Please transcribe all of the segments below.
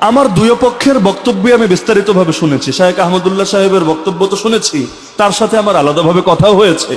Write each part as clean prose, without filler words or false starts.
আমার দুই পক্ষের বক্তব্য আমি বিস্তারিতভাবে শুনেছি। শায়েখ আহমদুল্লাহ সাহেবের বক্তব্য তো শুনেছি, তার সাথে আমার আলাদাভাবে কথাও হয়েছে।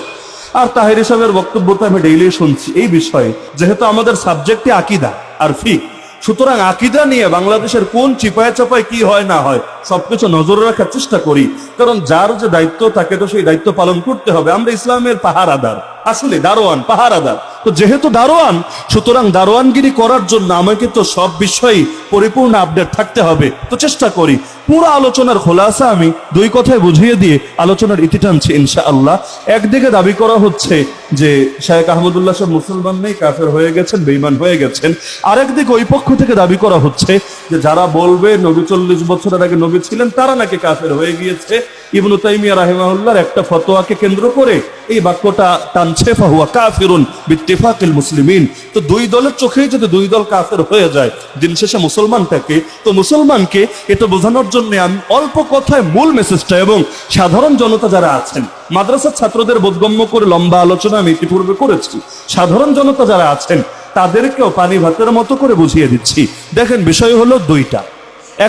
আর তাহেরি সাহেবের বক্তব্য তো আমি ডেইলি শুনছি এই বিষয়ে। যেহেতু আমাদের সাবজেক্টই আকীদা আর ফিকহ, সুতরাং আকীদা নিয়ে বাংলাদেশের কোন চিপায় চাপায় কি হয় না হয় সবকিছু নজরে রাখার চেষ্টা করি। কারণ যার যে দায়িত্ব তাকে তো সেই দায়িত্ব পালন করতে হবে। আমরা ইসলামের পাহারাদার, আসলে দারোয়ান, পাহারাদার। তো যেহেতু দারোয়ান, সুতরাং দারোয়ানগিরি করার জন্য আমাকে তো সব বিষয়ে পরিপূর্ণ আপডেট থাকতে হবে। তো চেষ্টা করি পুরো আলোচনার খোলাসা আমি দুই কথায় বুঝিয়ে দিয়ে আলোচনার ইতি টানছি ইনশাআল্লাহ। একদিকে দাবি করা হচ্ছে যে শায়েখ আহমদুল্লাহ সাহেব মুসলমান নেই, কাফের হয়ে গেছেন, বেঈমান হয়ে গেছেন। আরেকদিকে ওই পক্ষ থেকে দাবি করা হচ্ছে যে যারা বলবে নবী 40 বছরের আগে নবী ছিলেন তারা নাকি কাফের হয়ে গিয়েছে। ইবনু তাইমিয়া রাহিমাহুল্লাহর একটা ফতোয়াকে কেন্দ্র করে এই বাক্যটা টানছে, ফাহুয়া কাফিরুন বিত্তিফাকিল মুসলিমিন। তো দুই দলের চোখেই যদি দুই দল কাফের হয়ে যায়, দিন শেষে মুসলমানটাকে, তো মুসলমানকে এটা বোঝানোর জন্য আমি অল্প কথায় মূল মেসেজটা এবং সাধারণ জনতা যারা আছেন, মাদ্রাসার ছাত্রদের বোধগম্য করে লম্বা আলোচনা আমি ইতিপূর্বে করেছি। সাধারণ জনতা যারা আছেন তাদেরকেও পানি ভাতের মতো করে বুঝিয়ে দিচ্ছি। দেখেন, বিষয় হলো দুইটা।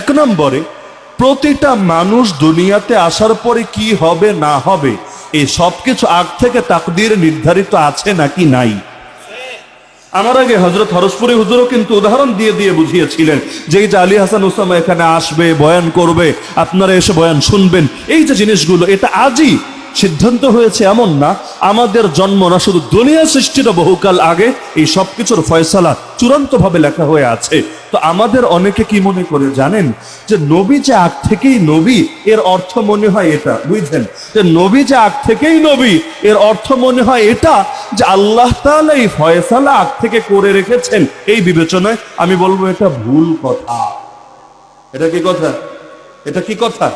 এক নম্বরে, প্রতিটা মানুষ দুনিয়াতে আসার পরে কি হবে না হবে এই সবকিছু আগ থেকে তাকদীর নির্ধারিত আছে নাকি নাই। আমার আগে হযরত হরসপুরি হুজুরও কিন্তু উদাহরণ দিয়ে দিয়ে বুঝিয়েছিলেন যে এই যে আলী হাসান ওসামা এখানে আসবে, বয়ান করবে, আপনারা এসে বয়ান শুনবেন, এই যে জিনিসগুলো এটা আজই সিদ্ধান্ত হয়েছে এমন না। আমাদের জন্ম না, শুধু দুনিয়া সৃষ্টির বহুকাল আগে এই সবকিছুর ফয়সালা চূড়ান্ত ভাবে লেখা হয়ে আছে। তো আমাদের অনেকে কি মনে করে জানেন, যে নবী যে আগ থেকেই নবী এর অর্থ মনে হয় এটা, বুঝছেন, যে নবী যে আগ থেকেই নবী এর অর্থ মনে হয় এটা যে আল্লাহ তাআলা এই ফয়সালা আগ থেকে করে রেখেছেন এই বিবেচনায়। আমি বলবো এটা ভুল কথা। এটা কি কথা? এটা কি কথা?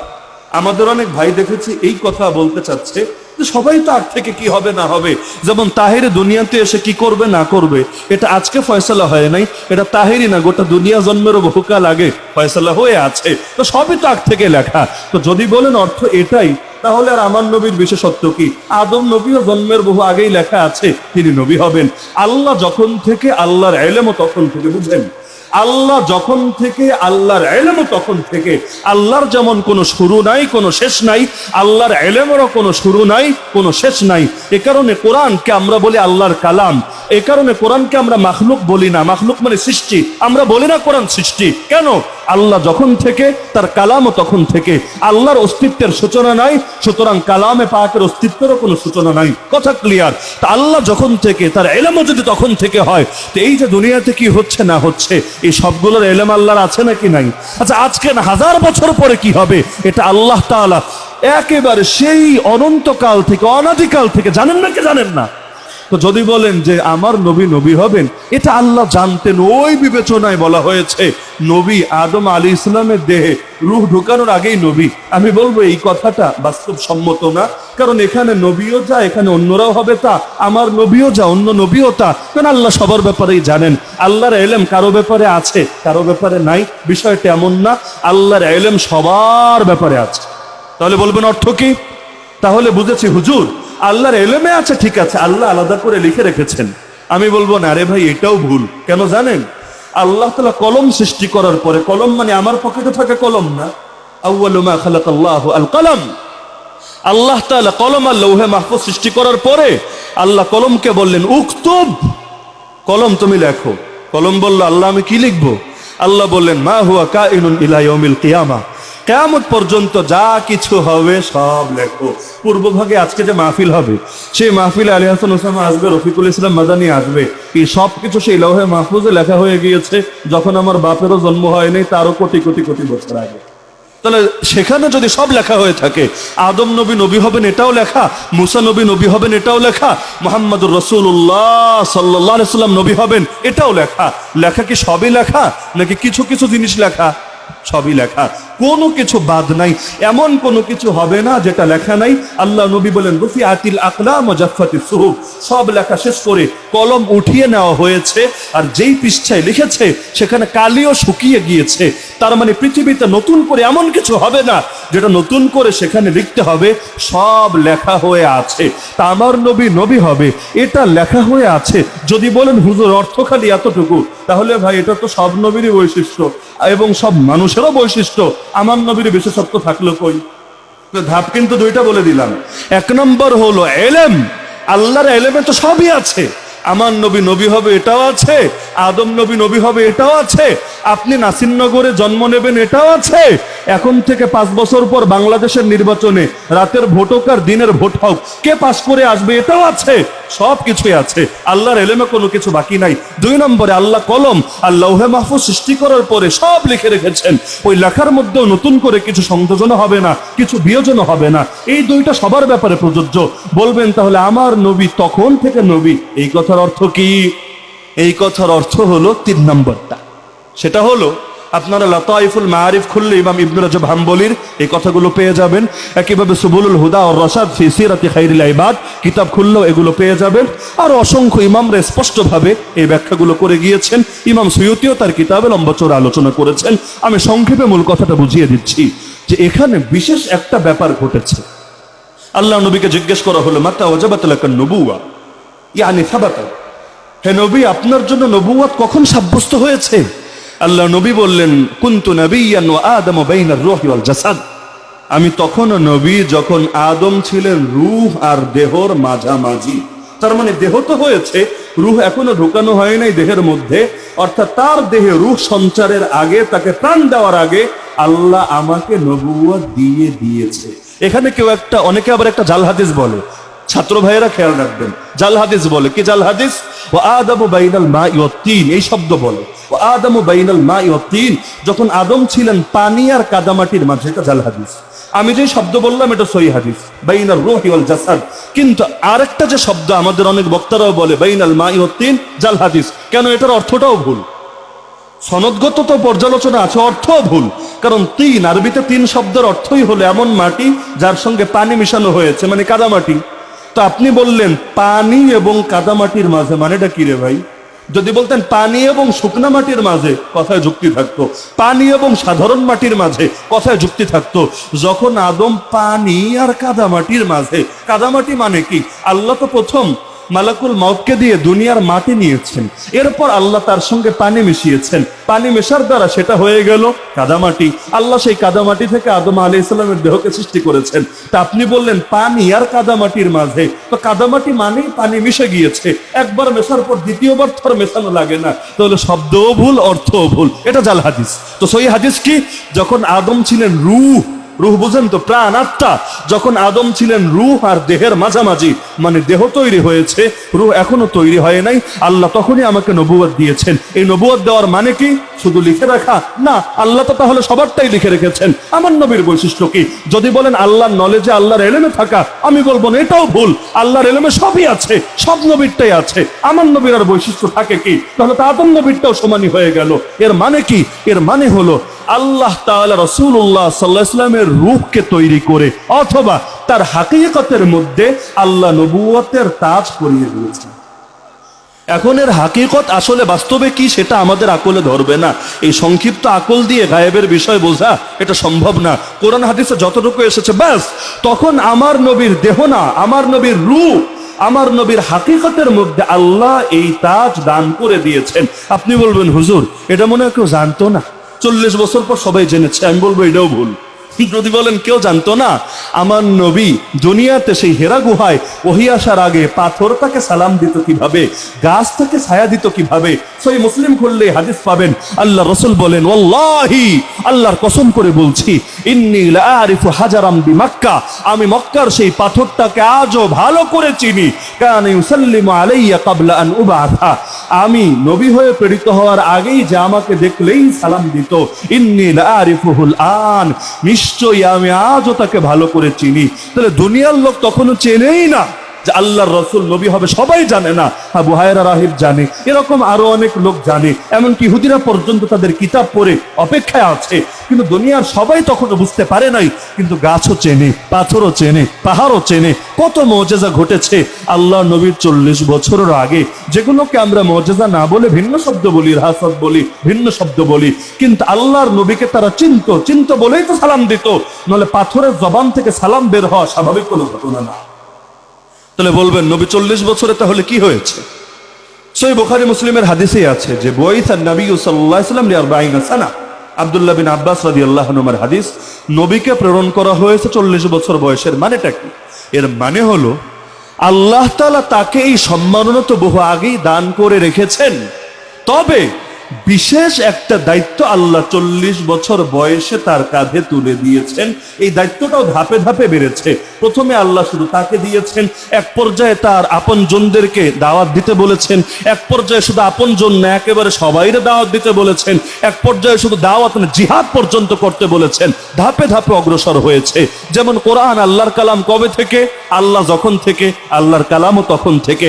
আমাদের অনেক ভাই দেখেছি এই কথা বলতে চাচ্ছে যে সবাই তো আগ থেকে কি হবে না হবে, যেমন তাহেরি দুনিয়াতে এসে কি করবে না করবে এটা আজকে ফয়সালা হয় নাই, এটা তাহেরি না, গোটা দুনিয়া জন্মেরও বহুকাল আগে ফয়সালা হয়ে আছে। তো সবই তো আগ থেকে লেখা। তো যদি বলেন অর্থ এটাই, তাহলে আর আমার নবীর বিশেষত্ব কি? আদম নবীও জন্মের বহু আগেই লেখা আছে তিনি নবী হবেন। আল্লাহ যখন থেকে আল্লাহর ইলমও তখন থেকে, বুঝেন, আল্লাহ যখন থেকে আল্লাহর ইলমও তখন থেকে। আল্লাহর যেমন কোনো শুরু নাই, কোনো শেষ নাই, আল্লাহর ইলমেরও কোনো শুরু নাই, কোনো শেষ নাই। এ কারণে কোরআনকে আমরা বলি আল্লাহর কালাম। এ কারণে কোরআনকে আমরা মাখলুক বলি না। মাখলুক মানে সৃষ্টি, আমরা বলি না কোরআন সৃষ্টি। কেন? আল্লাহ যখন থেকে তার কালামও তখন থেকে। আল্লাহর অস্তিত্বের সূচনা নাই, সুতরাং কালামে পাকের অস্তিত্বেরও কোনো সূচনা নাই। কথা ক্লিয়ার? তা আল্লাহ যখন থেকে তার ইলমও যদি তখন থেকে হয়, তো এই যে দুনিয়াতে কি হচ্ছে না হচ্ছে এই সবগুলোর ইলম আল্লাহর আছে নাকি নাই? আচ্ছা, আজকে না 1000 বছর পরে কি হবে এটা আল্লাহ তাআলা একেবারে সেই অনন্তকাল থেকে, অনাদিকাল থেকে জানেন না, কি জানেন না? তো যদি বলেন যে আমার নবী নবী হবেন, এটা আল্লাহ জানতেন, ওই বিবেচনায় বলা হয়েছে নবী আদম আলাইহিস সালামের দেহে রূহ ঢুকানোর আগেই নবী। আমি বলবো এই কথাটা বাস্তবসম্মত না। কারণ এখানে নবীও যা, এখানে অন্যরাও হবে তা, আমার নবীও যা, অন্য নবীও তা। কারণ আল্লাহ সবার ব্যাপারেই জানেন। আল্লাহর ইলম কারো ব্যাপারে আছে, কারো ব্যাপারে নাই, বিষয়টা এমন না। আল্লাহর ইলম সবার ব্যাপারে আছে। তাহলে বলবেন অর্থ কি? তাহলে বুঝেছি হুজুর আল্লাহর ইলমে আছে, ঠিক আছে, আল্লাহ আলাদা করে লিখে রেখেছেন। আমি বলবো না রে ভাই, এটাও ভুল। কেন জানেন? আল্লাহ তাআলা কলম সৃষ্টি করার পরে, কলম মানে আমার পকেটে থাকা কলম না, আউয়ালু মা খালাকাল্লাহু আল কলম। আল্লাহ তাআলা কলম আর লৌহে মাহফুজ সৃষ্টি করার পরে আল্লাহ কলমকে বললেন উকতুব, কলম তুমি লেখো। কলম বলল আল্লাহ আমি কি লিখবো? আল্লাহ বললেন মা হুয়া কাইনুন ইলা ইয়াউমিল কিয়ামাহ, কিয়ামত পর্যন্ত যা কিছু হবে সব লেখো। পূর্বভাগে আজকে যে মাহফিল হবে, সেই মাহফিলে আলী হাসান ওসামা আসবে, রফিকুল ইসলাম মাদানী আসবে, এই সব কিছু সেই লৌহে মাহফুজে লেখা হয়ে গিয়েছে যখন আমার বাপেরও জন্ম হয়নি, তারও কোটি কোটি কোটি বছর আগে। তাহলে সেখানে যদি সব লেখা হয়ে থাকে, আদম নবী নবী হবেন এটাও লেখা, মুসা নবী নবী হবেন এটাও লেখা, মুহাম্মদুর রাসূলুল্লাহ সাল্লাল্লাহু আলাইহি ওয়াসাল্লাম নবী হবেন এটাও লেখা। লেখা কি সবই লেখা নাকি কিছু কিছু জিনিস লেখা? সবই লেখা, কোনো কিছু বাদ নাই। এমন কোনো কিছু হবে না যেটা লেখা নাই। আল্লাহ নবী বলেন রুফিআতিল আকলাম ওয়া জাফফাতিস সুহুফ, সব লেখা শেষ করে কলম উঠিয়ে নেওয়া হয়েছে, আর যেই পৃষ্ঠায় লিখেছে সেখানে কালিও শুকিয়ে গিয়েছে। তার মানে পৃথিবীতে নতুন করে এমন কিছু হবে না যেটা নতুন করে সেখানে লিখতে হবে, সব লেখা হয়ে আছে। তা আমার নবী নবী হবে এটা লেখা হয়ে আছে। যদি বলেন হুজুর অর্থ খালি এতটুকু, তাহলে ভাই এটা তো সব নবীরই বৈশিষ্ট্য এবং সব মানুষ মানুষেরও বৈশিষ্ট্য, আমার নবীর বিশেষত্ব থাকলো কই? ধাপ কিন্তু দুইটা বলে দিলাম। এক নম্বর হলো এলেম, আল্লাহর এলেমে তো সবই আছে। আমার নবী নবী হবে এটাও আছে, আদম নবী নবী হবে এটাও আছে, আপনি নাসিরনগরে জন্ম নেবেন এটাও আছে, এখন থেকে 5 বছর পর বাংলাদেশের নির্বাচনে রাতের ভোট হোক আর দিনের ভোট হোক কে পাস করে আসবে এটাও আছে, সব কিছুই আছে। আল্লাহর এলেমে কোনো কিছু বাকি নাই। 2 নম্বরে আল্লাহ কলম আর লৌহে মাহফুজ সৃষ্টি করার পরে সব লিখে রেখেছেন, ওই লেখার মধ্যেও নতুন করে কিছু সংযোজন হবে না, কিছু বিয়োজন হবে না। এই দুইটা সবার ব্যাপারে প্রযোজ্য। বলবেন তাহলে আমার নবী তখন থেকে নবী, এই কথার অর্থ কি? এই কথার অর্থ হলো 3 নম্বরটা, সেটা হলো আপনারা লাতাইফুল মাআরিফ খুললে ইমাম ইবনে রাজব হাম্বলির এই কথাগুলো পেয়ে যাবেন। একইভাবে সুবুলুল হুদা ওয়ার রাশাদ ফি সিরাতি খাইরিল ইবাদ কিতাব খুললেও এগুলো পেয়ে যাবেন। আর অসংখ্য ইমামরা স্পষ্টভাবে এই ব্যাখ্যাগুলো করে গিয়েছেন। ইমাম সুয়ুতিও তার কিতাবে লম্বা চওড়া আলোচনা করেছেন। আমি সংক্ষেপে মূল কথাটা বুঝিয়ে দিচ্ছি যে এখানে বিশেষ একটা ব্যাপার ঘটেছে। আল্লাহ নবীকে জিজ্ঞেস করা হলো মাতা ওয়াজাবাত লাকান নবুওয়া ইয়ানি সাবাতা, হে নবী আপনার জন্য নবুয়ত কখন সাব্যস্ত হয়েছে? আল্লাহ নবী বললেন কুনতু নাবিয়্যান ওয়া আদম বাইনার রূহি ওয়াল জাসাদ, আমি তখনও নবী যখন আদম ছিলেন রূহ আর দেহর মাঝামাঝি। তার মানে দেহ তো হয়েছে, রূহ এখনো ঢোকানো হয় নাই দেহের মধ্যে, অর্থাৎ তার দেহে রূহ সঞ্চারের আগে, তাকে প্রাণ দেওয়ার আগে আল্লাহ আমাকে নবুয়ত দিয়ে দিয়েছে। এখানে কেউ অনেকে আবার একটা জাল হাদিস বলে, ছাত্র ভাইয়েরা খেয়াল রাখবেন, জাল হাদিস বলে কি? জাল হাদিস ও আদমু বাইনাল মাই ওয়াত তিন, এই শব্দ বলে ও আদমু বাইনাল মাই ওয়াত তিন, যখন আদম ছিলেন পানি আর কাদামাটির মাঝে, এটা জাল হাদিস। আমি যে শব্দ বললাম এটা সহি হাদিস, বাইনার রূহি ওয়াল জাসাদ। কিন্তু আরেকটা যে শব্দ আমাদের অনেক বক্তারাও বলে বাইনাল মাই ওয়াত তিন, জাল হাদিস। কেন? এটার অর্থটাও ভুল, সনদগত তো পর্যালোচনা আছে, অর্থও ভুল। কারণ তিন আরবিতে 3 শব্দের অর্থই হলো এমন মাটি যার সঙ্গে পানি মিশানো হয়েছে, মানে কাদামাটি। তো আপনি বললেন পানি এবং কাদামাটির মাঝে, মানেটা কি রে ভাই? যদি বলতেন পানি এবং শুকনা মাটির মাঝে, কথায় যুক্তি থাকতো। পানি এবং সাধারণ মাটির মাঝে, কথায় যুক্তি থাকতো। যখন আদম পানি আর কাদামাটির মাঝে, কাদামাটি মানে কি? আল্লাহ তো প্রথম মালাকুল মাউতকে দিয়ে দুনিয়ার মাটি নিয়েছেন, এরপর আল্লাহ তার সঙ্গে পানি মিশিয়েছেন, পানি মেশার দ্বারা সেটা হয়ে গেল কাদামাটি। আল্লাহ সেই কাদামাটি থেকে আদম আলাইহিস সালামের দেহকে সৃষ্টি করেছেন। তা আপনি বললেন পানি আর কাদামাটির মাঝে, তো কাদামাটি মানেই পানি মিশে গিয়েছে, একবার মেশার পর দ্বিতীয়বার থর মেশানো লাগে না, তাহলে শব্দও ভুল, অর্থও ভুল। এটা জাল হাদিস। তো সহি হাদিস কি? যখন আদম ছিলেন রূহ, রূহ বুঝেন তো, প্রাণ আত্মা, যখন আদম ছিলেন রূহ আর দেহের মাঝামাঝি, মানে দেহ তৈরি হয়েছে, রূহ এখনো তৈরি হয় নাই, আল্লাহ তখনই আমাকে নবুয়ত দিয়েছেন। এই নবুয়ত দেওয়ার মানে কি? শুধু লিখে রাখা না, আল্লাহ তো তাহলে সবারটাই লিখে রেখেছেন। আমার নবীর বৈশিষ্ট্য কি? যদি বলেন আল্লাহর নলেজে, আল্লাহর এলেমে থাকা, আমি বলবো না, এটাও ভুল। আল্লাহর এলেমে সবই আছে, সব নবীরটাই আছে। আমার নবীর আর বৈশিষ্ট্য থাকে কি? তাহলে তো আদম নবীরটাও সমানই হয়ে গেল। এর মানে কি? এর মানে হলো আল্লাহ তাআলা রাসূলুল্লাহ সাল্লাল্লাহু আলাইহি ওয়াসাল্লামের রূহকে তৈরি করে অথবা তার হাকিকতের মধ্যে আল্লাহ নবুয়তের তাজ পরিয়ে দিয়েছেন। এখন এর হাকিকত আসলে বাস্তবে কি সেটা আমাদের আকলে ধরবে না। এই সংক্ষিপ্ত আকল দিয়ে গায়েবের বিষয় বোঝা এটা সম্ভব না। কোরআন হাদিসে যতটুকু এসেছে ব্যাস। তখন আমার নবীর দেহ না, আমার নবীর রূহ, আমার নবীর হাকিকতের মধ্যে আল্লাহ এই তাজ দান করে দিয়েছেন। আপনি বলবেন হুজুর এটা মনে হয় কেউ জানতো না, 40 বছর পর সবাই জেনেছে। আমি বলবো এটাও ভুল। যদি বলেন কেউ জানতো না, আমার নবী দুনিয়াতে সেই হেরা গুহায় ওহী আসার আগে পাথর তাকে সালাম দিত কিভাবে, গাছ তাকে ছায়া দিত কিভাবে, সহি মুসলিম খুললে হাদিস পাবেন। আল্লাহ রাসূল বলেন ওয়াল্লাহি, আল্লাহর কসম করে বলছি, ইন্নী লা আরিফু হাজারাম বিমাক্কা, আমি মক্কার সেই পাথরটাকে আজও ভালো করে চিনি। কানা ইউসাল্লিমু আলাইয়া ক্বাবলা আন উবাথা, আমি নবী হয়ে প্রেরিত হওয়ার আগেই যে আমাকে দেখলেই সালাম দিত। ইন্নী লা আরিফুহুল আন, নিশ্চয়ই আমি আজও তাকে ভালো করে চিনি। তাহলে দুনিয়ার লোক তখনও চেনেই না যে আল্লাহর রাসূল নবী হবে, সবাই জানে না। আবু হায়রা রাহিব জানে, এরকম আরো অনেক লোক জানে, এমনকি ইহুদিরা পর্যন্ত তাদের কিতাব পড়ে অপেক্ষায় আছে। কিন্তু দুনিয়ার সবাই তখনও বুঝতে পারে নাই। কিন্তু গাছও চেনে, পাথরও চেনে, পাহাড়ও চেনে। কত মুজিজা ঘটেছে আল্লাহ নবীর 40 বছরের আগে, যেগুলোকে আমরা মুজিজা না বলে ভিন্ন শব্দ বলি, রাহাসাত বলি, ভিন্ন শব্দ বলি। কিন্তু আল্লাহর নবীকে তারা চিন্ত বলেই তো সালাম দিত, নলে পাথরের জবান থেকে সালাম বের হওয়া স্বাভাবিক কোনো ঘটনা না। তাহলে বলবেন নবী 40 বছরে তাহলে কি হয়েছে? সহিহ বুখারী মুসলিমের হাদিসে আছে যে বুইসান নবী সাল্লাল্লাহু আলাইহি ওয়াসাল্লাম লি 40 সানা, আব্দুল্লাহ বিন আব্বাস রাদিয়াল্লাহু আনহুর হাদিস, নবীকে প্রেরণ করা হয়েছে 40 বছর বয়সের। মানেটা কি? এর মানে হলো আল্লাহ তাআলা তাকে এই সম্মাননা তো বহু আগেই দান করে রেখেছেন, তবে বিশেষ একটা দায়িত্ব আল্লাহ 40 বছর বয়সে তার কাঁধে তুলে দিয়েছেন। এই দায়িত্বটাও ধাপে ধাপে বেড়েছে। প্রথমে আল্লাহ শুধু তাকে দিয়েছেন, এক পর্যায়ে তার আপনজনদেরকে দাওয়াত দিতে বলেছেন, এক পর্যায়ে শুধু আপনজন না একেবারে সবাইরে দাওয়াত দিতে বলেছেন, এক পর্যায়ে শুধু দাওয়াত না জিহাদ পর্যন্ত করতে বলেছেন। ধাপে ধাপে অগ্রসর হয়েছে। যেমন কোরআন আল্লাহর কালাম কবে থেকে? আল্লাহ যখন থেকে, আল্লাহর কালামও তখন থেকে।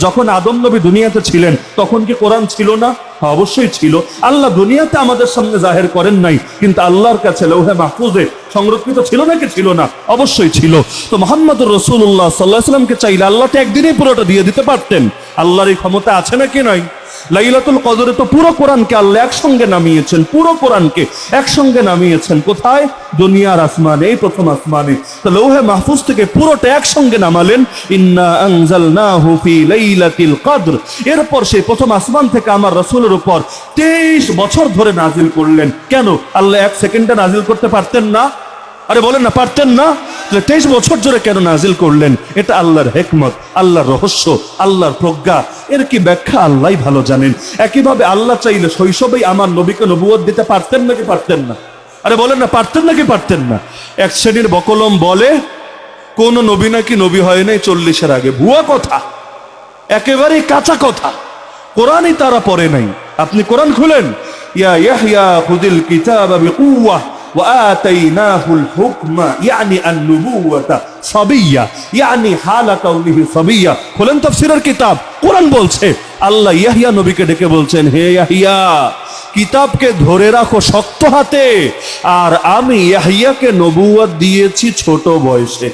যখন আদম নবী দুনিয়াতে ছিলেন তখন কি কোরআন ছিল না? অবশ্যই ছিল। আল্লাহ দুনিয়াতে আমাদের সামনে জাহের করেন নাই, কিন্তু আল্লাহর কাছে লৌহে মাহফুজে সংরক্ষিত ছিল নাকি ছিল না? অবশ্যই ছিল। তো মুহাম্মদুর রাসূলুল্লাহ সাল্লাল্লাহু আলাইহি ওয়াসাল্লামকে চাইলে আল্লাহ তো একদিনেই পুরোটা দিয়ে দিতে পারতেন। আল্লাহর এই ক্ষমতা আছে নাকি নাই? লাইলাতুল কদরে তো পুরো কোরআনকে আল্লাহ একসঙ্গে নামিয়েছেন, পুরো কোরআনকে একসঙ্গে নামিয়েছেন। কোথায়? দুনিয়ার আসমানে, এই প্রথম আসমানে। তো লৌহে মাহফুজ থেকে পুরোটা একসঙ্গে নামালেন, ইন্না আনজালনাহু ফি লাইলাতিল কদর। এরপর সেই প্রথম আসমান থেকে আমার রাসূলের উপর 23 বছর ধরে নাজিল করলেন। কেন? আল্লাহ এক সেকেন্ডে নাজিল করতে পারতেন না? আরে বলেন না, পারতেন না? 23 বছর ধরে কেন নাজিল করলেন? এটা আল্লাহর হিকমত, আল্লাহর রহস্য, আল্লাহর প্রজ্ঞা। এর কি ব্যাখ্যা আল্লাহই ভালো জানেন। একইভাবে আল্লাহ চাইলে শৈশবেই আমার নবীকে নবুয়ত দিতে পারতেন নাকি পারতেন না? আরে বলেন না, পারতেন নাকি পারতেন না? এক শ্রেণীর বকলম বলে কোন নবী নাকি নবী হয় নাই 40-এর আগে। ভুয়া কথা, একেবারেই কাঁচা কথা। কোরআনই তারা পড়ে নাই। আপনি কোরআন খুলেন, ইয়া ইয়াহইয়া খুযিল কিতাবা বিকুওয়া وآتيناه الحكم يعني النبوة صبيا يعني حال كونه صبيا। খুলেন তাফসীরের কিতাব, কোরআন বলছে আল্লাহ ইয়াহইয়া নবীকে ডেকে বলছেন, হে ইয়াহইয়া কিতাবকে ধরে রাখো শক্ত হাতে, আর আমি ইয়াহইয়াকে নবুয়ত দিয়েছি ছোট বয়সে।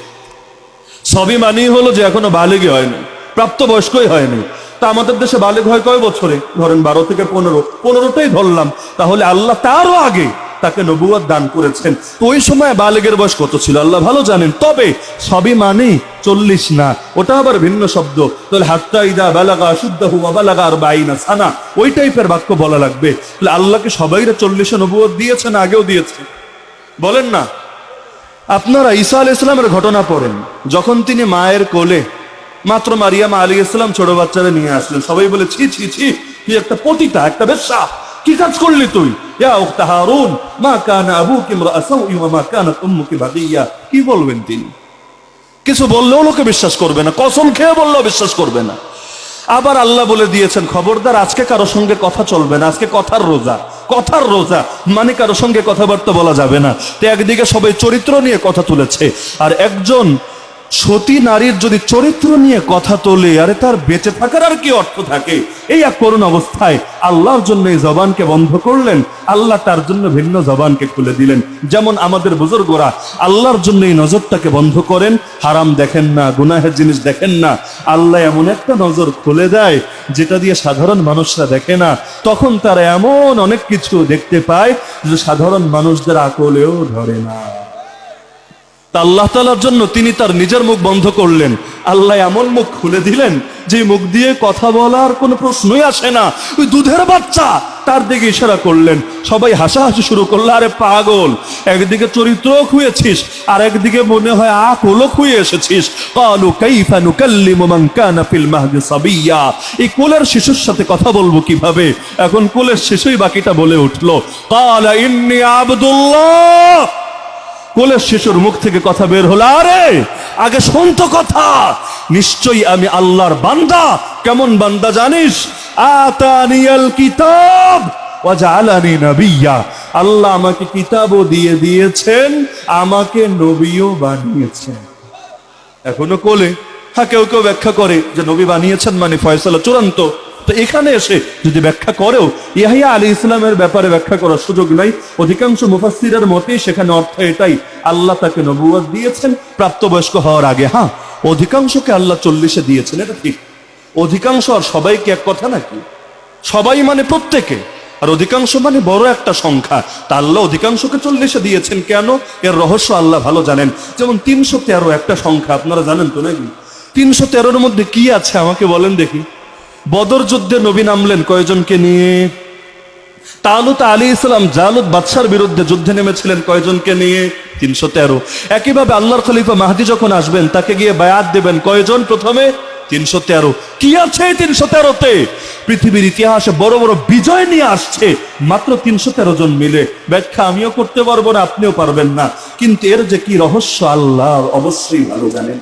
সবই মানেই হলো যে এখনো বালিগ হয়নি, প্রাপ্তবয়স্কই হয়নি। তা আমাদের দেশে বালিগ হয় কয় বছরে? ধরেন 12 থেকে 15, 15টাই ধরলাম। তাহলে আল্লাহ তারও আগে তাকে নবুয়ত দান করেছেন। তো ওই সময় বালিগের বয়স কত ছিল আল্লাহ ভালো জানেন। তবে সবই মানে 40 না, ওটা আবার ভিন্ন শব্দ। তাহলে হাত্তা ইদা বালাগা আশুদ্দাহু ওয়া বালাগা 40 সানা, ওই টাইপের বাক্য বলা লাগবে। তাহলে আল্লাহকে সবাইরে 40-এ নবুয়ত দিয়েছেন, আগেও দিয়েছে। বলেন না, আপনারা ঈসা আলাইহিস সালামের ঘটনা পড়েন। যখন তিনি মায়ের কোলে মাত্র মারিয়াম আলাইহিস সালাম ছোট বাচ্চারা নিয়ে আসলেন, সবাই বলে ছি ছি ছি, তুই একটা পতিতা, একটা বেশ্যা, কি কাজ করলি তুই? ইয়া উখতা হারুন মা কানা আবুকি ইমরাআ সাউই ওয়া মা কানাত উম্মুকি বাগিয়া। কি বলবেন তিনি? কিছু বললেও লোকে বিশ্বাস করবে না, কসম খেয়ে বললেও বিশ্বাস করবে না। আবার আল্লাহ বলে দিয়েছেন, খবরদার আজকে কারো সঙ্গে কথা চলবে না, আজকে কথার রোজা। কথার রোজা মানে কারো সঙ্গে কথাবার্তা বলা যাবে না। তো একদিকে সবাই চরিত্র নিয়ে কথা তুলেছে, আর একজন সতী নারীর যদি চরিত্র নিয়ে কথা তোলে, আরে তার বেঁচে থাকার আর কি অর্থ থাকে? এই এক করুণ অবস্থায় আল্লাহর জন্য এই জবানকে বন্ধ করলেন, আল্লাহ তার জন্য ভিন্ন জবানকে খুলে দিলেন। যেমন আমাদের বুজুর্গরা আল্লাহর জন্য এই নজরটাকে বন্ধ করেন, হারাম দেখেন না, গুনাহের জিনিস দেখেন না। আল্লাহ এমন একটা নজর খুলে দেয় যেটা দিয়ে সাধারণ মানুষরা দেখে না। তখন তারা এমন অনেক কিছু দেখতে পায় যে সাধারণ মানুষদের আকলেও ধরে না। আল্লাহ তাআলার জন্য তিনি তার নিজের মুখ বন্ধ করলেন, আল্লাহ এমন মুখ খুলে দিলেন যে মুখ দিয়ে কথা বলার কোনো প্রশ্নই আসে না। ওই দুধের বাচ্চা, তার দিকে ইশারা করলেন, সবাই হাসাহাসি শুরু করলো। আরে পাগল, একদিকে চরিত্র খুঁয়েছিস আর একদিকে মনে হয় আকলও খুঁয়ে এসেছিস। ক্বালু কাইফা নুকাল্লিমু মান কানা ফিল মাহদি সাবিয়্যা। এই কোলের শিশুর সাথে কথা বলবো কিভাবে? এখন কোলের শিশুই বাকিটা বলে উঠলো, ক্বালা ইন্নী আবদুল্লাহ। কোলের শিশুর মুখ থেকে কথা বের হলো, আরে আগে শোন তো কথা, নিশ্চয়ই আমি আল্লাহর বান্দা। কেমন বান্দা জানিস? আতানিয়াল কিতাব ওয়া জাআলানি নাবিয়্যা। আল্লাহ আমাকে কিতাবও দিয়ে দিয়েছেন, আমাকে নবীও বানিয়েছেন। এখনো কোলে। হ্যাঁ, কেউ কেউ ব্যাখ্যা করে যে নবী বানিয়েছেন মানে ফয়সালা চূড়ান্ত। তো এখানে এসে যদি ব্যাখ্যা করেও ইয়াহইয়া আলাইহিস সালামের ব্যাপারে ব্যাখ্যা করার সুযোগ নাই। অধিকাংশ মুফাসসিরের মতে সেখানে অর্থ এটাই, আল্লাহ তাকে নবুয়ত দিয়েছেন প্রাপ্তবয়স্ক হওয়ার আগে। হ্যাঁ, অধিকাংশকে আল্লাহ 40-এ দিয়েছেন, এটা ঠিক। অধিকাংশ আর সবাইকে এক কথা নাকি? সবাই মানে প্রত্যেকে, আর অধিকাংশ মানে বড় একটা সংখ্যা। তা আল্লাহ অধিকাংশকে 40-এ দিয়েছেন কেন? এর রহস্য আল্লাহ ভালো জানেন। যেমন 313 একটা সংখ্যা, আপনারা জানেন তো নাকি? 313-এর মধ্যে কি আছে আমাকে বলেন দেখি। বদর যুদ্ধে নবী নামলেন কয়জনকে নিয়ে? তালুত আলাইহিস সালাম জালুত বাদশার বিরুদ্ধে যুদ্ধে নেমেছিলেন কয়জনকে নিয়ে? 313। একইভাবে আল্লাহর খলিফা মাহদী যখন আসবেন তাকে গিয়ে বায়াত দেবেন কয়জন? প্রথমে 313। কি আছে 313-তে? পৃথিবীর ইতিহাসে বড় বড় বিজয় নিয়ে আসছে মাত্র 313 জন মিলে। ব্যাখ্যা আমিও করতে পারবো না, আপনিও পারবেন না, কিন্তু এর যে কি রহস্য আল্লাহ অবশ্যই ভালো জানেন।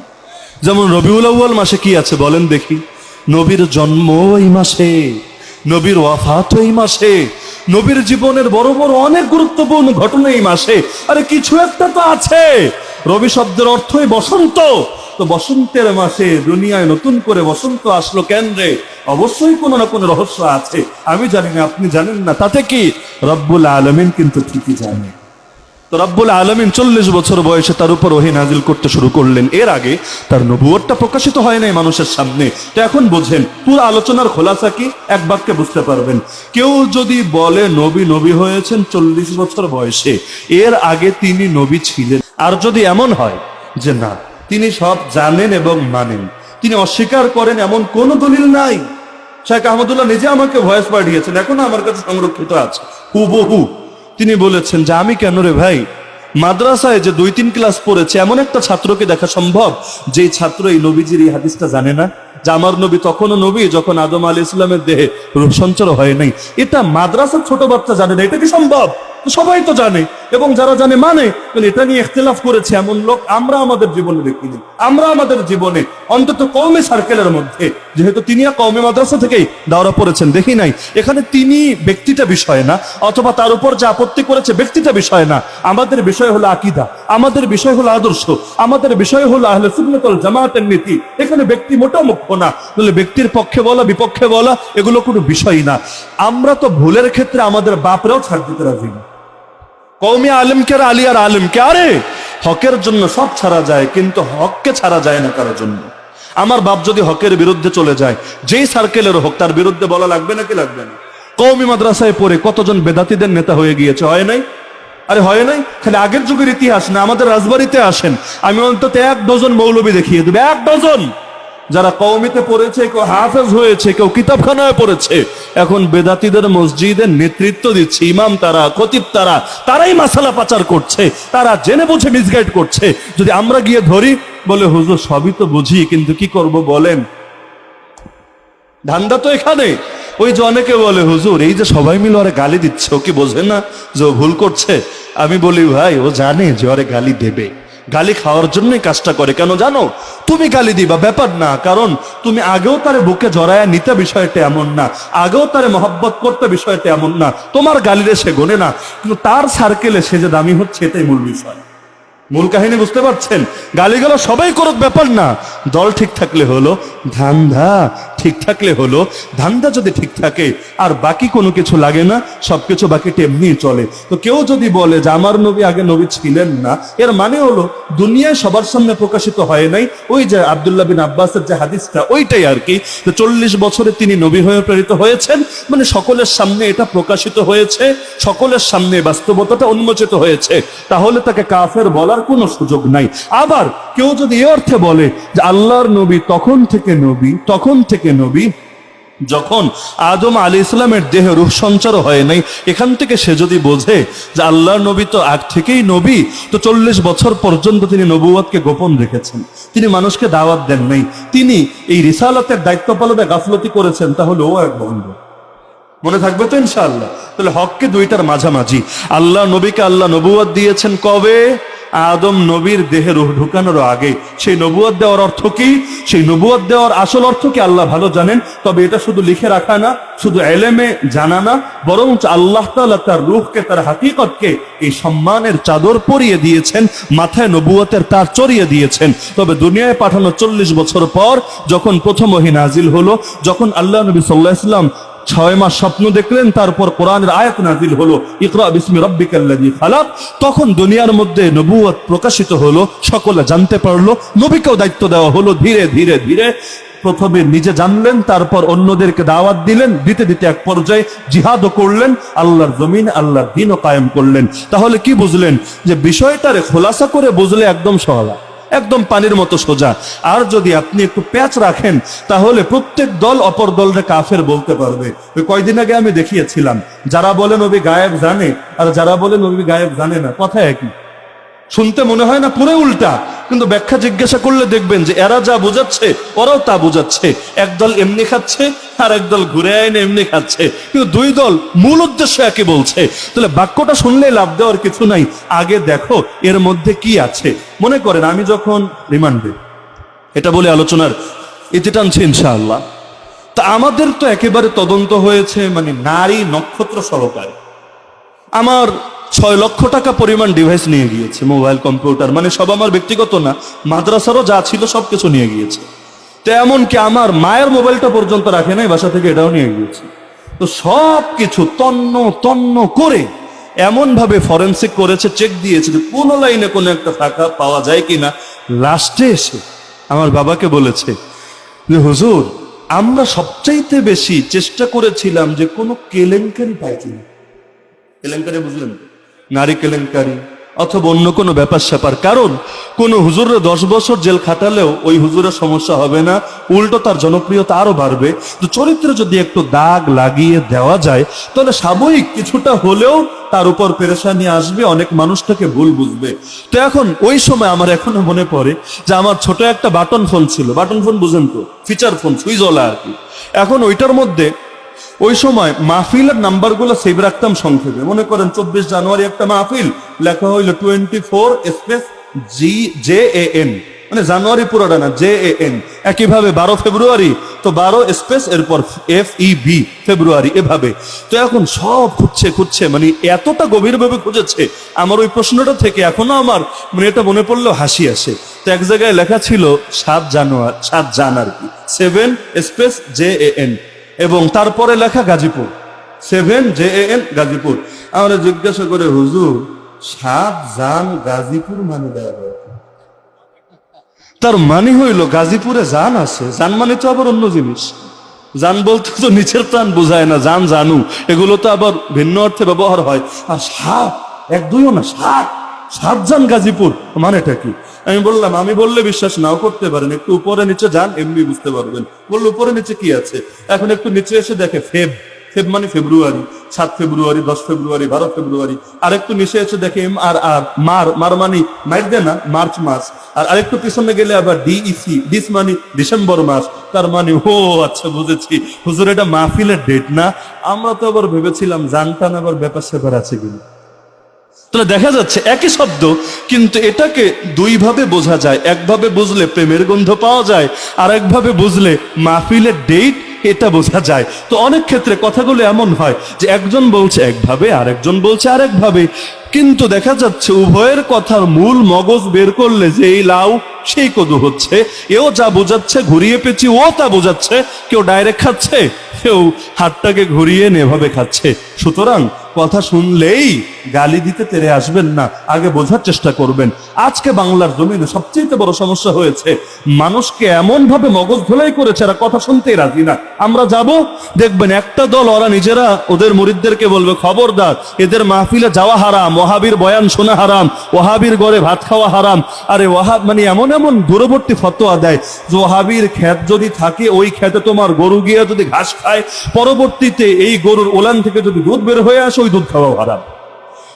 যেমন রবিউল আউয়াল মাসে কি আছে বলেন দেখি? নবীর জন্ম এই মাসে, নবীর ওয়াফাত এই মাসে, নবীর জীবনের বড় বড় অনেক গুরুত্বপূর্ণ ঘটনা এই মাসে। আরে কিছু একটা তো আছে। রবি শব্দের অর্থই বসন্ত, তো বসন্তের মাসে দুনিয়ায় নতুন করে বসন্ত আসলো কেন রে? অবশ্যই কোনো না কোনো রহস্য আছে, আমি জানি না, আপনি জানেন না, তাতে কি? রব্বুল আলামিন কিন্তু ঠিকই জানে। তো রব্বুল আলামিন 40 বছর বয়সে তার উপর ওহী নাজিল করতে শুরু করলেন। এর আগে তার নবুয়তটা প্রকাশিত হয় নাই মানুষের সামনে। তো এখন বোঝেন পুরো আলোচনার খোলাসা কি, এক বাক্যে বুঝতে পারবেন। কেউ যদি বলে নবী হয়েছেন 40 বছর বয়সে, এর আগে তিনি নবী ছিলেন, আর যদি এমন হয় যে না তিনি সব জানেন এবং মানেন, তিনি অস্বীকার করেন, এমন কোন দলিল নাই। শেখ আহমদুল্লাহ নিজে আমাকে ভয়েস পাঠিয়েছেন, এখনো আমার কাছে সংরক্ষিত আছে হুবহু। তিনি বলেছেন যে আমি কেন রে ভাই, মাদ্রাসায় যে 2-3 ক্লাস পড়েছে এমন একটা ছাত্রকে দেখা সম্ভব যেই ছাত্র এই নবীজির এই হাদিসটা জানে না, যে আমার নবী তখনও নবী যখন আদম আলাইহিস সালামের দেহে রূহ সঞ্চার হয় নাই। এটা মাদ্রাসার ছোট বাচ্চা জানে না, এটা কি সম্ভব? সবাই তো জানে, এবং যারা জানে মানে। এটা নিয়ে ইখতিলাফ করেছে এমন লোক আমরা আমাদের জীবনে দেখিনি। আমরা আমাদের জীবনে অন্তত কওমি সার্কেলের মধ্যে, যেহেতু তিনি কওমি মাদ্রাসা থেকেই দাওরা পড়েছেন, দেখি নাই। এখানে তিনি ব্যক্তিটা বিষয় না, অথবা তার উপর যে আপত্তি করেছে ব্যক্তিটা বিষয় না। আমাদের বিষয় হলো আকীদা, আমাদের বিষয় হলো আদর্শ, আমাদের বিষয় হলো আহলে সুন্নাত ওয়াল জামাতের নীতি। এখানে ব্যক্তি মোটেও মুখ্য না, তাহলে ব্যক্তির পক্ষে বলা বিপক্ষে বলা এগুলো কোনো বিষয় না। আমরা তো ভুলের ক্ষেত্রে আমাদের বাপরাও ছাড় দিতে রাজি না। কওমি আলেমকে আর আলিয়ার আলেমকে, আরে হকের জন্য সব ছাড়া যায়, কিন্তু হককে ছাড়া যায় না কারোর জন্য। আমার বাপ যদি হকের বিরুদ্ধে চলে যায়, যেই সার্কেলের হোক, তার বিরুদ্ধে বলা লাগবে নাকি লাগবে না? কওমি মাদ্রাসায় পড়ে কতজন বেদাতীদের নেতা হয়ে গিয়েছে, হয় নাই? আরে হয় নাই? খালি আগের যুগের ইতিহাস না, আমাদের রাজবাড়িতে আসেন, আমি অন্তত 1 ডজন মৌলবী দেখিয়ে দেবে, 1 ডজন, যারা কওমিতে পড়েছে, কেউ হাফেজ হয়েছে, কেউ কিতাবখানায় পড়েছে, এখন বেদাতীদের মসজিদের নেতৃত্ব দিচ্ছে, ইমাম তারা, খতিব তারা, তারাই মাসালা পাচার করছে, তারা জেনে বুঝে মিসগাইড করছে। যদি আমরা গিয়ে ধরি, বলে হুজুর সবই তো বুঝি, কিন্তু কি করব বলেন? ধান্দা তো এখানে। ওই যে অনেকে বলে হুজুর এই যে সবাই মিলে ওরে গালি দিচ্ছে, ও কি বোঝে না যে ও ভুল করছে? আমি বলি ভাই, ও জানে যে ওরে গালি দেবে, গালি খাওয়ার জন্যই কাজটা করে। কেন জানো? তুমি গালি দিবা ব্যাপার না, কারণ তুমি আগেও তারে বুকে জড়ায়া নিতে বিষয়টা এমন না, আগেও তারে মহব্বত করতে বিষয়টা এমন না, তোমার গালিরে সে গোনে না, কিন্তু তার সার্কেলে সে যে দামি হচ্ছে এটাই মূল বিষয়। মূল কাহিনী বুঝতে পারছেন? গালিগালা সবাই করুক ব্যাপার না, দল ঠিক থাকলে হলো, ধান্দা ঠিক থাকলে হলো। ধান্দা যদি ঠিক থাকে আর বাকি কোনো কিছু লাগে না, সবকিছু বাকিটা এমনি চলে। তো কেউ যদি বলে যে আমার নবী আগে নবী ছিলেন না, এর মানে হলো দুনিয়ায় সবার সামনে প্রকাশিত হয় নাই। ওই যে আব্দুল্লাহ বিন আব্বাসের যে হাদিসটা, ওইটাই আর কি, 40 বছরে তিনি নবী হয়ে প্রেরিত হয়েছেন, মানে সকলের সামনে এটা প্রকাশিত হয়েছে, সকলের সামনে বাস্তবতাটা উন্মোচিত হয়েছে, তাহলে তাকে কাফের বলার কোনো সুযোগ নাই। আবার কেউ যদি এই অর্থে বলে যে আল্লাহর নবী তখন থেকে নবী যখন আদম আলাইহিস সালামের দেহে রূহ সঞ্চার হয় নাই, এখান থেকে সে যদি বোঝে যে আল্লাহর নবী তো আগ থেকেই নবী, তো 40 বছর পর্যন্ত তিনি নবুয়তকে গোপন রেখেছেন, তিনি মানুষকে দাওয়াত দেন নাই, তিনি এই রিসালাতের দায়িত্ব পালনে গাফলতি করেছেন, তাহলে ও এক ভণ্ড। মনে থাকবে তো ইনশাআল্লাহ? তাহলে হককে দুইটার মাঝামাঝি। আল্লাহ নবীকে আল্লাহ নবুয়ত দিয়েছেন কবে? আদম নবীর দেহে রূহ ঢুকানোর আগে। সেই নবুয়ত দেওয়ার অর্থ কি? সেই নবুয়ত দেওয়ার আসল অর্থ কি আল্লাহ ভালো জানেন। তবে এটা শুধু লিখে রাখা না, শুধু এলেমে জানা না, বরং আল্লাহ তাআলা তার রূহকে, তার হাকিকতকে এই সম্মানের চাদর পরিয়ে দিয়েছেন, মাথায় নবুয়তের তার চড়িয়ে দিয়েছেন। তবে দুনিয়ায় পাঠানো 40 বছর পর যখন প্রথম ওহী নাজিল হলো, যখন আল্লাহ নবী সাল্লাল্লাহু আলাইহি ওয়াসাল্লাম 6 মাস স্বপ্ন দেখলেন, তারপর কোরআনের আয়াত নাজিল হলো, ইকরা বিসমি রাব্বিকাল্লাযী খালাক, তখন দুনিয়ার মধ্যে নবুয়ত প্রকাশিত হলো, সকলে জানতে পারলো, নবীকেও দায়িত্ব দেওয়া হলো। ধীরে ধীরে ধীরে প্রথমে নিজে জানলেন, তারপর অন্যদেরকে দাওয়াত দিলেন, দিতে দিতে এক পর্যায়ে জিহাদও করলেন, আল্লাহর জমিন আল্লাহর দ্বীনও কায়েম করলেন। তাহলে কি বুঝলেন? যে বিষয়টারে খোলাসা করে বুঝলে একদম সহজ। একদম পানির মতো সোজা। আর যদি আপনি একটু প্যাচ রাখেন তাহলে প্রত্যেক দল অপর দলরে কাফের বলতে পারবে। ওই কয়দিন আগে আমি দেখিয়েছিলাম, যারা বলে নবী গায়েব জানে আর যারা বলে নবী গায়েব জানে না, কথা একই। শুনতে মনে হয় না পুরো উল্টা, কিন্তু ব্যাখ্যা জিজ্ঞাসা করলে দেখবেন যে এরা যা বোঝাচ্ছে ওরাও তা বোঝাচ্ছে। একদল এমনি খাচ্ছে আর একদল ঘুরে আইনে এমনি খাচ্ছে, কিন্তু দুই দল মূল উদ্দেশ্য একই বলছে। তাহলে বাক্যটা শুনলে লাভ দেওয়ার কিছু নাই, আগে দেখো এর মধ্যে কি আছে। মনে করেন আমি যখন রিমান্ডে, এটা বলে আলোচনার ইতি টানছি ইনশাআল্লাহ, তা আমাদের তো একেবারে তদন্ত হয়েছে মানে নারী নক্ষত্র সহকারে। আমার 6 লক্ষ টাকা পরিমাণ ডিভাইস নিয়ে গিয়েছে, মোবাইল কম্পিউটার, মানে সব আমার ব্যক্তিগত না, মাদ্রাসারও যা ছিল সবকিছু নিয়ে গিয়েছে। তো এমনকি আমার মায়ের মোবাইলটা পর্যন্ত রাখে নাই, বাসা থেকে এটাও নিয়ে গিয়েছে। তো সব কিছু তন্ন তন্ন করে এমন ভাবে ফরেন্সিক করেছে, চেক দিয়েছে যে কোন লাইনে কোনো একটা টাকা পাওয়া যায় কিনা। লাস্টে এসে আমার বাবাকে বলেছে যে হুজুর, আমরা সবচাইতে বেশি চেষ্টা করেছিলাম যে কোনো কেলেঙ্কারি পাই কিনা। কেলেঙ্কারি বুঝলেন? নারী কেলেঙ্কারি অথবা অন্য কোনো ব্যাপার স্যাপার। কারণ কোন হুজুরের 10 বছর জেল খাটালেও ওই হুজুরের সমস্যা হবে না, উল্টো তার জনপ্রিয়তা আরো বাড়বে। তো চরিত্রে যদি একটু দাগ লাগিয়ে দেওয়া যায় তাহলে সাময়িক কিছুটা হলেও তার উপর পেরেশানি আসবে, অনেক মানুষ থেকে ভুল বুঝবে। তো এখন ওই সময় আমার এখনো মনে পড়ে যে আমার ছোট একটা বাটন ফোন ছিল, বাটন ফোন বুঝেন তো, ফিচার ফোন, সুইচওয়ালা আর কি। এখন ওইটার মধ্যে ওই সময় মাহফিলের নাম্বারগুলো সেভ রাখতাম সংক্ষেপে। মনে করেন 24 জানুয়ারি একটা মাহফিল, লেখা হইল 24 স্পেস JAN, মানে জানুয়ারি পুরোটা না, JAN। একইভাবে 12 ফেব্রুয়ারি তো 12 স্পেস এরপর FEB ফেব্রুয়ারি, এভাবে। তো এখন সব খুঁজছে মানে এতটা গভীরভাবে খুঁজেছে, আমার ওই প্রশ্নটা থেকে এখনো আমার মানে এটা মনে পড়লেও হাসি আসে। তো এক জায়গায় লেখা ছিল 7 জানুয়ারি, 7 জান আর কি, 7 স্পেস JAN, এবং তারপরে লেখা গাজীপুর, 7 JAN গাজীপুর। আমরা জিজ্ঞাসা করে হুজুর 7 জান গাজীপুর মানে দেওয়া হয়? তার মানে হইল গাজীপুরে জান আছে, জান মানে তো আবার অন্য জিনিস। জান বলতে তো নিচের প্রাণ বোঝায় না, জান জানু এগুলো তো আবার ভিন্ন অর্থে ব্যবহার হয়। আর 7 এক দুইও না, 7 জান গাজীপুর মানেটা কি? আমি বললাম, আমি বললে বিশ্বাস নাও করতে পারেন, একটু উপরে নিচে যান এমনি বুঝতে পারবেন। বললো উপরে নিচে কি আছে? এখন একটু নিচে এসে দেখে ফেব মানে ফেব্রুয়ারি, 7 ফেব্রুয়ারি, 10 ফেব্রুয়ারি, 12 ফেব্রুয়ারি। আর একটু নিচে এসে দেখে মার মানে মাইর দেয় না, মার্চ মাস। আর আরেকটু পিছনে গেলে আবার DEC, ডিস মানে ডিসেম্বর মাস। তার মানে ও আচ্ছা বুঝেছি, হুজুর এটা মাহফিলের ডেট না। আমরা তো আবার ভেবেছিলাম জানতাম আবার ব্যাপার স্যাপার আছে কিনা। তাহলে দেখা যাচ্ছে একই শব্দ, কিন্তু এটাকে দুই ভাবে বোঝা যায়। একভাবে বুঝলে প্রেমের গন্ধ পাওয়া যায়, আর একভাবে বুঝলে মাহফিলের ডেট এটা বোঝা যায়। তো অনেক ক্ষেত্রে কথাগুলো এমন হয় যে একজন বলছে একভাবে আর একজন বলছে আরেকভাবে, কিন্তু দেখা যাচ্ছে উভয়ের কথার মূল মগজ বের করলে যে এই লাউ সেই কদু হচ্ছে। এও যা বোঝাচ্ছে ঘুরিয়ে পেঁচি ও তা বোঝাচ্ছে। কেউ ডাইরেক্ট খাচ্ছে, কেউ হাতটাকে ঘুরিয়ে এভাবে খাচ্ছে। সুতরাং কথা শুনলেই গালি দিতে তেরে আসবেন না, আগে বোঝার চেষ্টা করবেন। আজকে বাংলার জমিনে সবচেয়ে বড় সমস্যা হয়েছে, মানুষকে এমন ভাবে মগজ ধোলাই করেছে এরা কথা শুনতেই রাজি না। আমরা যাব, দেখবেন একটা দল ওরা নিজেরা ওদের মুরিদদেরকে বলবে খবরদার এদের মাহফিলে যাওয়া হারাম, ওয়াহাবির বয়ান শোনা হারাম, ওয়াহাবির ঘরে ভাত খাওয়া হারাম। আরে ওয়াহাব মানে এমন এমন দূরবর্তী ফতোয়া দেয় যে ওয়াহাবির ক্ষেত যদি থাকে ওই ক্ষেতে তোমার গরু গিয়ে যদি ঘাস খায়, পরবর্তীতে এই গরুর ওলান থেকে যদি দুধ বের হয়ে আসে ওই দুধ খাওয়া হারাম।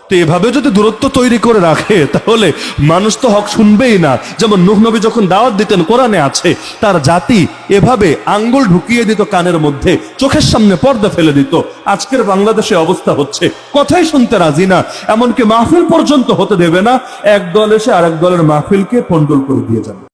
তো এভাবে যদি দূরত্ব তৈরি করে রাখে তাহলে মানুষ তো হক শুনবেই না। যেমন নূহ নবী যখন দাওয়াত দিতেন, কোরআনে আছে তার জাতি এভাবে আঙ্গুল ঢুকিয়ে দিত কানের মধ্যে, চোখের সামনে পর্দা ফেলে দিত। আজকের বাংলাদেশে অবস্থা হচ্ছে কথাই শুনতে রাজি না, এমনকি মাহফিল পর্যন্ত হতে দেবে না। এক দল এসে আরেক দলের মাহফিলকে পন্ডল করে দিয়ে যাবে।